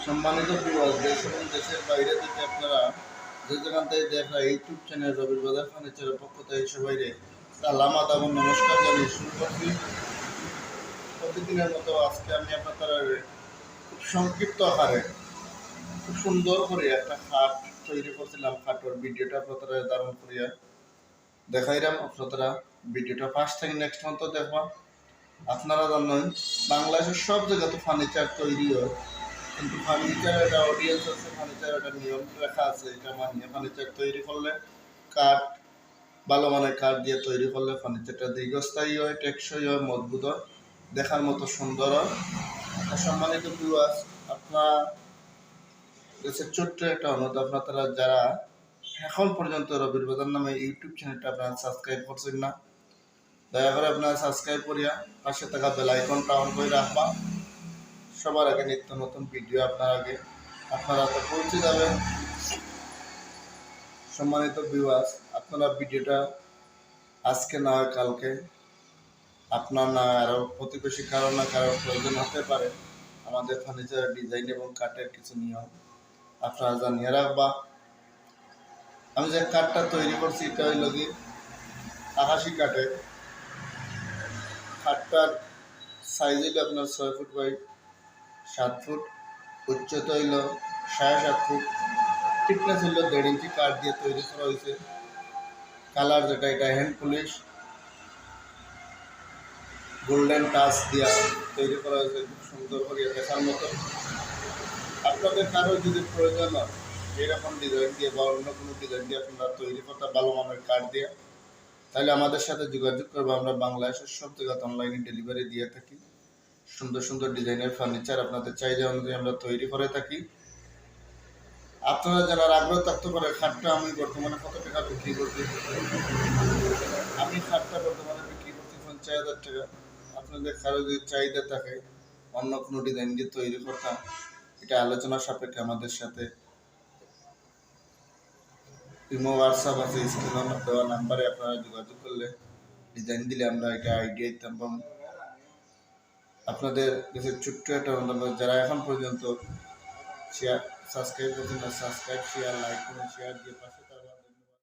সম্মানিত ভিউয়ার্স, দেশ এবং দেশের বাইরে থেকে আপনারা যে যেখান থেকে দেখা ইউটিউব চ্যানেল রবির বাজার ফার্নিচারের পক্ষ থেকে সবাইরে সালামাত এবং নমস্কার জানিয়ে শুরু করছি। প্রতিদিনের মতো আজকে আমি আপনার খুব সংক্ষিপ্ত আকারে খুব সুন্দর করে একটা খাট তৈরি করছিলাম। খাটের ভিডিওটা আপনারা দারুণ করিয়া দেখাইলাম। আপনারা ভিডিওটা ফার্স্ট থেকে নেক্সট পর্যন্ত দেখবা। আপনারা জানেন বাংলাদেশের সব জায়গাতে ফার্নিচার তৈরি হয়, কিন্তু ফার্নিচার একটা অডিয়েন্স আছে, ফার্নিচার একটা নিয়ম রেখা আছে। এটা মানিয়ে ফার্নিচার তৈরি করলে কাঠ, ভালো মানের কাঠ দিয়ে তৈরি করলে ফার্নিচারটা দীর্ঘস্থায়ী হয়, টেকসই হয়, মজবুত হয়, দেখার মতো সুন্দর হয়। সম্মানিত ভিউয়ার্স, আপনার কাছে ছোট্ট একটা অনুরোধ, আপনারা যারা এখন পর্যন্ত রবির বাজার নামে ইউটিউব চ্যানেলটা আপনারা সাবস্ক্রাইব করছেন না, দয়া করে আপনারা সাবস্ক্রাইব করিয়া পাশে থাকা বেল আইকনটা অন করে রাখবা। সবার আগে নিত্য নতুন ভিডিও আপনারা তো পৌঁছে যাবেন। সম্মানিত ভিউয়ার্স, আপনারা ভিডিওটা আজকে না হয় কালকে, আপনার না আরও প্রতিবেশী কারো না কারোর প্রয়োজন হতে পারে। আমাদের ফার্নিচারের ডিজাইন এবং কাঠের কিছু নিয়ম আপনারা জানিয়ে রাখবা। আমি যে কাঠটা তৈরি করছি এটা হইল কি আকাশি কাঠের। খাটটার সাইজ হইল আপনার 6 ফুট বাই 7 ফুট, উচ্চতা হইল 7.5 ফুট, থিকনেস হইল 1.5 ইঞ্চি কাঠ দিয়ে তৈরি করা হয়েছে। কালার যেটা, এটা হ্যান্ড পলিশ গোল্ডেন টাচ দিয়া তৈরি করা হয়েছে, খুব সুন্দর করে দেখার মতো। আপনাদের কারো যদি প্রয়োজন হয় এরকম ডিজাইন দিয়ে বা অন্য কোনো ডিজাইন দিয়ে আপনারা তৈরি করতে ভালো মানের কাঠ দিয়ে, তাহলে আমাদের সাথে যোগাযোগ করবো। আমরা বাংলাদেশের সব জায়গাতে অনলাইনে ডেলিভারি দিয়ে থাকি। সুন্দর সুন্দর ডিজাইনের ফার্নিচার আপনাদের চাহিদা অনুযায়ী আমরা তৈরি করে থাকি। আপনারা জানার আগ্রহ থাকতে পারে খাটটা আমি বর্তমানে কত টাকা বিক্রি করছি। আমি খাটটা বর্তমানে বিক্রি করছি 50,000 টাকা। আপনাদের কারো যদি চাহিদা থাকে অন্য কোনো ডিজাইন দিয়ে তৈরি করতাম, এটা আলোচনা সাপেক্ষে আমাদের সাথে ইমো হোয়াটসঅ্যাপ আছে, স্ক্রিনে দেওয়া নাম্বারে আপনারা যোগাযোগ করলে ডিজাইন দিলে আমরা এটা আইডিয়া দিতাম। এবং আপনাদের কাছে ছোট্ট একটা অনুরোধ, যারা এখন পর্যন্ত সাবস্ক্রাইব করছেন না, সাবস্ক্রাইব, শেয়ার, লাইক করুন, শেয়ার দিয়ে পাশে